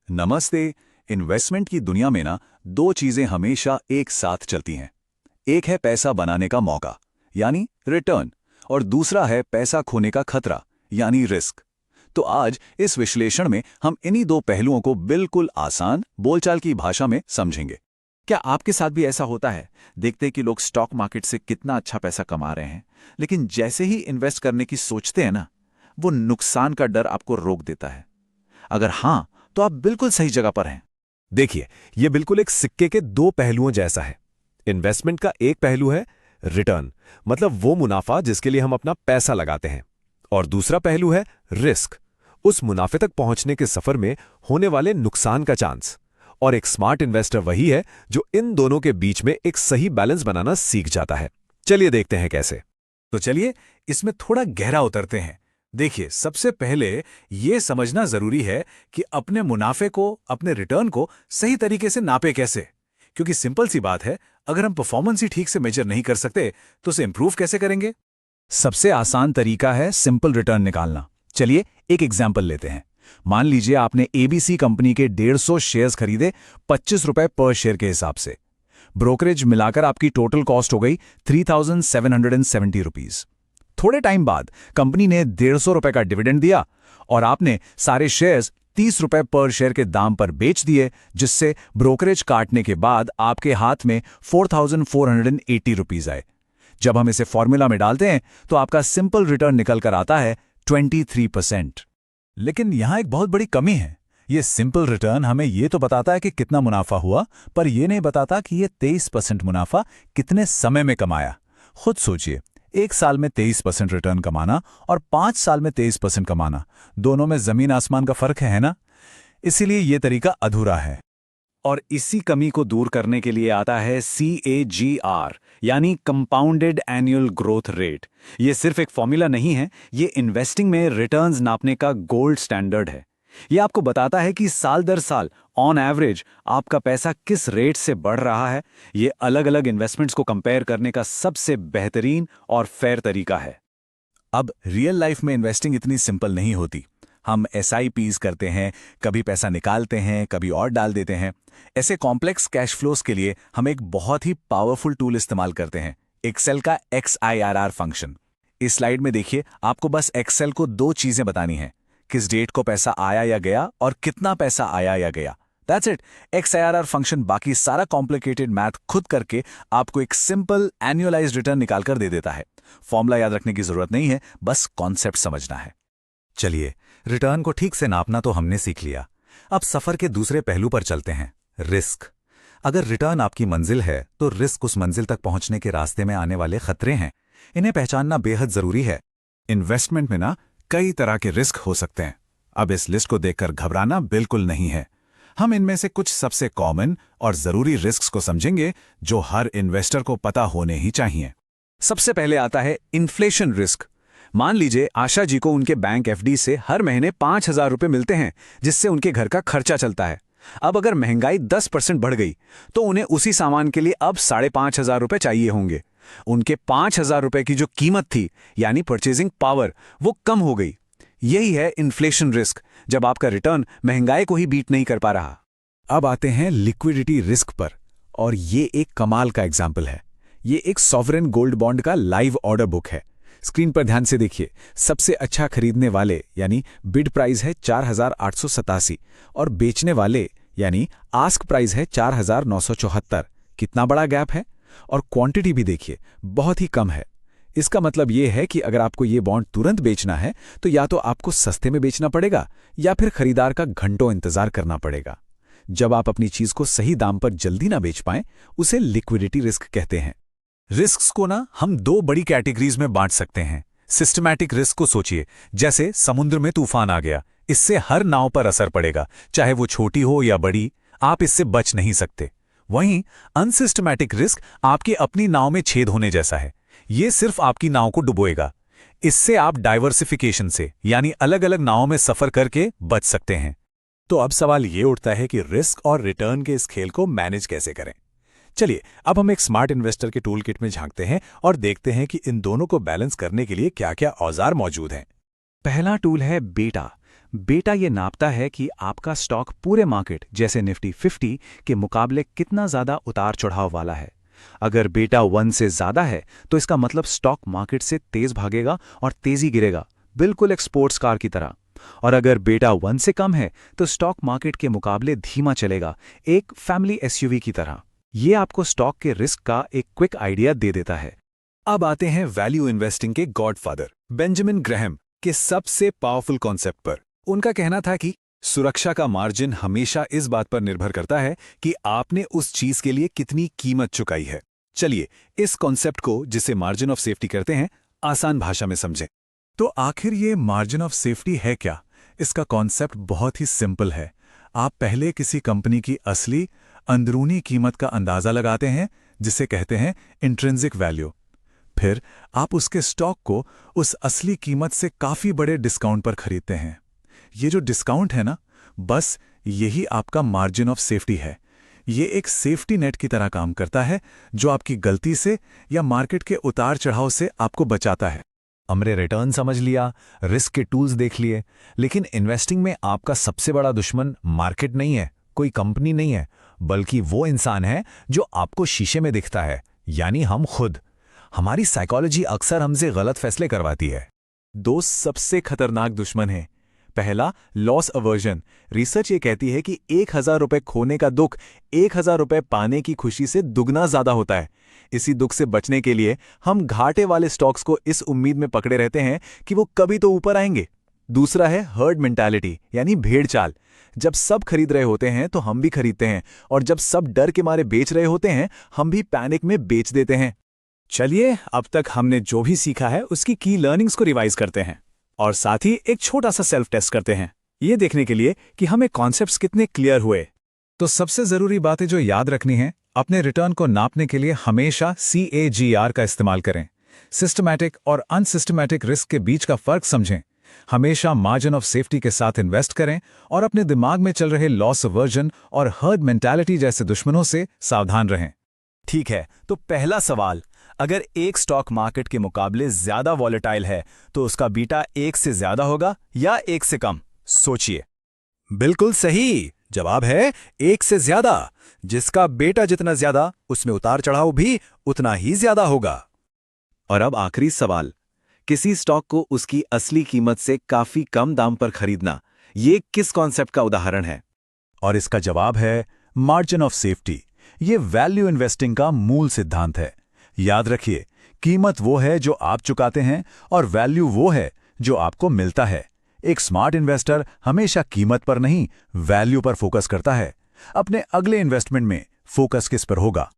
नमस्ते। इन्वेस्टमेंट की दुनिया में ना दो चीजें हमेशा एक साथ चलती हैं। एक है पैसा बनाने का मौका यानी रिटर्न, और दूसरा है पैसा खोने का खतरा यानी रिस्क। तो आज इस विश्लेषण में हम इन्हीं दो पहलुओं को बिल्कुल आसान बोलचाल की भाषा में समझेंगे। क्या आपके साथ भी ऐसा होता है? देखते हैं कि लोग स्टॉक मार्केट से कितना अच्छा पैसा कमा रहे हैं, लेकिन जैसे ही इन्वेस्ट करने की सोचते हैं ना, वो नुकसान का डर आपको रोक देता है। अगर हां, तो आप बिल्कुल सही जगह पर हैं। देखिए, ये बिल्कुल एक सिक्के के दो पहलुओं जैसा है। इन्वेस्टमेंट का एक पहलू है रिटर्न, मतलब वो मुनाफा जिसके लिए हम अपना पैसा लगाते हैं, और दूसरा पहलू है रिस्क, उस मुनाफे तक पहुंचने के सफर में होने वाले नुकसान का चांस। और एक स्मार्ट इन्वेस्टर वही है जो इन दोनों के बीच में एक सही बैलेंस बनाना सीख जाता है। चलिए देखते हैं कैसे। तो चलिए इसमें थोड़ा गहरा उतरते हैं। देखिए, सबसे पहले यह समझना जरूरी है कि अपने मुनाफे को, अपने रिटर्न को सही तरीके से नापे कैसे। क्योंकि सिंपल सी बात है, अगर हम परफॉर्मेंस ही ठीक से मेजर नहीं कर सकते तो उसे इंप्रूव कैसे करेंगे। सबसे आसान तरीका है सिंपल रिटर्न निकालना। चलिए एक एग्जाम्पल लेते हैं। मान लीजिए आपने एबीसी कंपनी के 150 शेयर्स खरीदे 25 रुपए पर शेयर के हिसाब से। ब्रोकरेज मिलाकर आपकी टोटल कॉस्ट हो गई 3770 रुपीज। थोड़े टाइम बाद कंपनी ने 150 रुपए का डिविडेंड दिया और आपने सारे शेयर्स 30 रुपए पर शेयर के दाम पर बेच दिए, जिससे ब्रोकरेज काटने के बाद आपके हाथ में 4480 रुपीज आए। जब हम इसे फॉर्मूला में डालते हैं तो आपका सिंपल रिटर्न निकल कर आता है 23%। लेकिन यहां एक बहुत बड़ी कमी है। ये सिंपल रिटर्न हमें ये तो बताता है कि कितना मुनाफा हुआ, पर यह नहीं बताता कि ये 23% मुनाफा कितने समय में कमाया। खुद सोचिए, एक साल में 23% रिटर्न कमाना और 5 साल में 23% कमाना, दोनों में जमीन आसमान का फर्क है ना। इसीलिए यह तरीका अधूरा है। और इसी कमी को दूर करने के लिए आता है CAGR यानी कंपाउंडेड एनुअल ग्रोथ रेट। ये सिर्फ एक फॉर्मूला नहीं है, ये इन्वेस्टिंग में रिटर्न्स नापने का गोल्ड स्टैंडर्ड है। ये आपको बताता है कि साल दर साल ऑन एवरेज आपका पैसा किस रेट से बढ़ रहा है। ये अलग अलग इन्वेस्टमेंट्स को कंपेयर करने का सबसे बेहतरीन और फेयर तरीका है। अब रियल लाइफ में इन्वेस्टिंग इतनी सिंपल नहीं होती। हम SIPs करते हैं, कभी पैसा निकालते हैं, कभी और डाल देते हैं। ऐसे कॉम्प्लेक्स कैश फ्लोज के लिए हम एक बहुत ही पावरफुल टूल इस्तेमाल करते हैं, एक्सेल का XIRR फंक्शन। इस स्लाइड में देखिए, आपको बस एक्सेल को दो चीजें बतानी हैं, किस डेट को पैसा आया या गया और कितना पैसा आया या गया। That's it. XIRR फंक्शन बाकी सारा कॉम्प्लिकेटेड मैथ खुद करके आपको एक सिंपल एनुअलाइज्ड रिटर्न निकाल कर दे देता है। फॉर्मूला याद रखने की जरूरत नहीं है, बस कॉन्सेप्ट समझना है। चलिए, रिटर्न को ठीक से नापना तो हमने सीख लिया। अब सफर के दूसरे पहलू पर चलते हैं, रिस्क। अगर रिटर्न आपकी मंजिल है तो रिस्क उस मंजिल तक पहुंचने के रास्ते में आने वाले खतरे हैं। इन्हें पहचानना बेहद जरूरी है। इन्वेस्टमेंट में ना कई तरह के रिस्क हो सकते हैं। अब इस लिस्ट को देखकर घबराना बिल्कुल नहीं है। हम इनमें से कुछ सबसे कॉमन और जरूरी रिस्क को समझेंगे जो हर इन्वेस्टर को पता होने ही चाहिए। सबसे पहले आता है इन्फ्लेशन रिस्क। मान लीजिए आशा जी को उनके बैंक FD से हर महीने 5000 रुपए मिलते हैं, जिससे उनके घर का खर्चा चलता है। अब अगर महंगाई 10% बढ़ गई तो उन्हें उसी सामान के लिए अब 5500 रुपए चाहिए होंगे। उनके 5000 रुपए की जो कीमत थी यानी परचेजिंग पावर, वो कम हो गई। यही है इन्फ्लेशन रिस्क, जब आपका रिटर्न महंगाई को ही बीट नहीं कर पा रहा। अब आते हैं लिक्विडिटी रिस्क पर, और ये एक कमाल का एग्जाम्पल है। ये एक सॉवरेन गोल्ड बॉन्ड का लाइव ऑर्डर बुक है। स्क्रीन पर ध्यान से देखिए, सबसे अच्छा खरीदने वाले यानी बिड प्राइस है 4887 और बेचने वाले यानी आस्क प्राइस है 4974। कितना बड़ा गैप है। और क्वांटिटी भी देखिए, बहुत ही कम है। इसका मतलब यह है कि अगर आपको ये बॉन्ड तुरंत बेचना है तो या तो आपको सस्ते में बेचना पड़ेगा या फिर खरीदार का घंटों इंतजार करना पड़ेगा। जब आप अपनी चीज को सही दाम पर जल्दी ना बेच पाएं, उसे लिक्विडिटी रिस्क कहते हैं। रिस्क्स को ना हम दो बड़ी कैटेगरीज में बांट सकते हैं। सिस्टमैटिक रिस्क को सोचिए, जैसे समुद्र में तूफान आ गया, इससे हर नाव पर असर पड़ेगा, चाहे वो छोटी हो या बड़ी, आप इससे बच नहीं सकते। वहीं अनसिस्टमैटिक रिस्क आपकी अपनी नाव में छेद होने जैसा है, ये सिर्फ आपकी नाव को डुबोएगा। इससे आप डाइवर्सिफिकेशन से यानी अलग अलग नावों में सफर करके बच सकते हैं। तो अब सवाल ये उठता है कि रिस्क और रिटर्न के इस खेल को मैनेज कैसे करें। चलिए, अब हम एक स्मार्ट इन्वेस्टर के टूल किट में झांकते हैं और देखते हैं कि इन दोनों को बैलेंस करने के लिए क्या क्या औजार मौजूद हैं। पहला टूल है बेटा, बेटा ये नापता है कि आपका स्टॉक पूरे मार्केट जैसे निफ्टी 50 के मुकाबले कितना ज़्यादा उतार चढ़ाव वाला है। अगर बेटा 1 से ज़्यादा है तो इसका मतलब स्टॉक मार्केट से तेज भागेगा और तेजी गिरेगा, बिल्कुल एक स्पोर्ट्स कार की तरह। और अगर बेटा 1 से कम है तो स्टॉक मार्केट के मुकाबले धीमा चलेगा, एक फैमिली एसयूवी की तरह। ये आपको स्टॉक के रिस्क का एक क्विक आइडिया दे देता है। अब आते हैं वैल्यू इन्वेस्टिंग के गॉडफादर बेंजामिन ग्रैहम के सबसे पावरफुल कॉन्सेप्ट पर। उनका कहना था कि सुरक्षा का मार्जिन हमेशा इस बात पर निर्भर करता है कि आपने उस चीज के लिए कितनी कीमत चुकाई है। चलिए इस कॉन्सेप्ट को, जिसे मार्जिन ऑफ सेफ्टी कहते हैं, आसान भाषा में समझें। तो आखिर ये मार्जिन ऑफ सेफ्टी है क्या? इसका कॉन्सेप्ट बहुत ही सिंपल है। आप पहले किसी कंपनी की असली अंदरूनी कीमत का अंदाजा लगाते हैं, जिसे कहते हैं इंट्रिंसिक वैल्यू। फिर आप उसके स्टॉक को उस असली कीमत से काफी बड़े डिस्काउंट पर खरीदते हैं। ये जो डिस्काउंट है ना, बस यही आपका मार्जिन ऑफ सेफ्टी है। ये एक सेफ्टी नेट की तरह काम करता है, जो आपकी गलती से या मार्केट के उतार चढ़ाव से आपको बचाता है। हमने रिटर्न समझ लिया, रिस्क के टूल्स देख लिए, लेकिन इन्वेस्टिंग में आपका सबसे बड़ा दुश्मन मार्केट नहीं है, कोई कंपनी नहीं है, बल्कि वो इंसान है जो आपको शीशे में दिखता है, यानी हम खुद। हमारी साइकोलॉजी अक्सर हमसे गलत फैसले करवाती है। दो सबसे खतरनाक दुश्मन हैं। पहला, लॉस अवर्जन। रिसर्च ये कहती है कि 1000 रुपए खोने का दुख 1000 रुपए पाने की खुशी से दुगना ज्यादा होता है। इसी दुख से बचने के लिए हम घाटे वाले स्टॉक्स को इस उम्मीद में पकड़े रहते हैं कि वो कभी तो ऊपर आएंगे। दूसरा है हर्ड मेंटालिटी, यानी भेड़ चाल। जब सब खरीद रहे होते हैं तो हम भी खरीदते हैं, और जब सब डर के मारे बेच रहे होते हैं हम भी पैनिक में बेच देते हैं। चलिए, अब तक हमने जो भी सीखा है उसकी की लर्निंग्स को रिवाइज करते हैं और साथ ही एक छोटा सा सेल्फ टेस्ट करते हैं, ये देखने के लिए कि हमें कॉन्सेप्ट्स कितने क्लियर हुए। तो सबसे जरूरी बातें जो याद रखनी है, अपने रिटर्न को नापने के लिए हमेशा CAGR का इस्तेमाल करें। सिस्टमैटिक और अनसिस्टमैटिक रिस्क के बीच का फर्क समझें। हमेशा मार्जिन ऑफ सेफ्टी के साथ इन्वेस्ट करें और अपने दिमाग में चल रहे लॉस अवर्जन और हर्ड मेंटालिटी जैसे दुश्मनों से सावधान रहें। ठीक है, तो पहला सवाल, अगर एक स्टॉक मार्केट के मुकाबले ज्यादा वॉलेटाइल है तो उसका बीटा 1 से ज्यादा होगा या 1 से कम? सोचिए। बिल्कुल सही जवाब है 1 से ज्यादा। जिसका बेटा जितना ज्यादा, उसमें उतार चढ़ाव भी उतना ही ज्यादा होगा। और अब आखिरी सवाल, किसी स्टॉक को उसकी असली कीमत से काफी कम दाम पर खरीदना, ये किस कॉन्सेप्ट का उदाहरण है? और इसका जवाब है मार्जिन ऑफ सेफ्टी। ये वैल्यू इन्वेस्टिंग का मूल सिद्धांत है। याद रखिए, कीमत वो है जो आप चुकाते हैं और वैल्यू वो है जो आपको मिलता है। एक स्मार्ट इन्वेस्टर हमेशा कीमत पर नहीं, वैल्यू पर फोकस करता है। अपने अगले इन्वेस्टमेंट में फोकस किस पर होगा?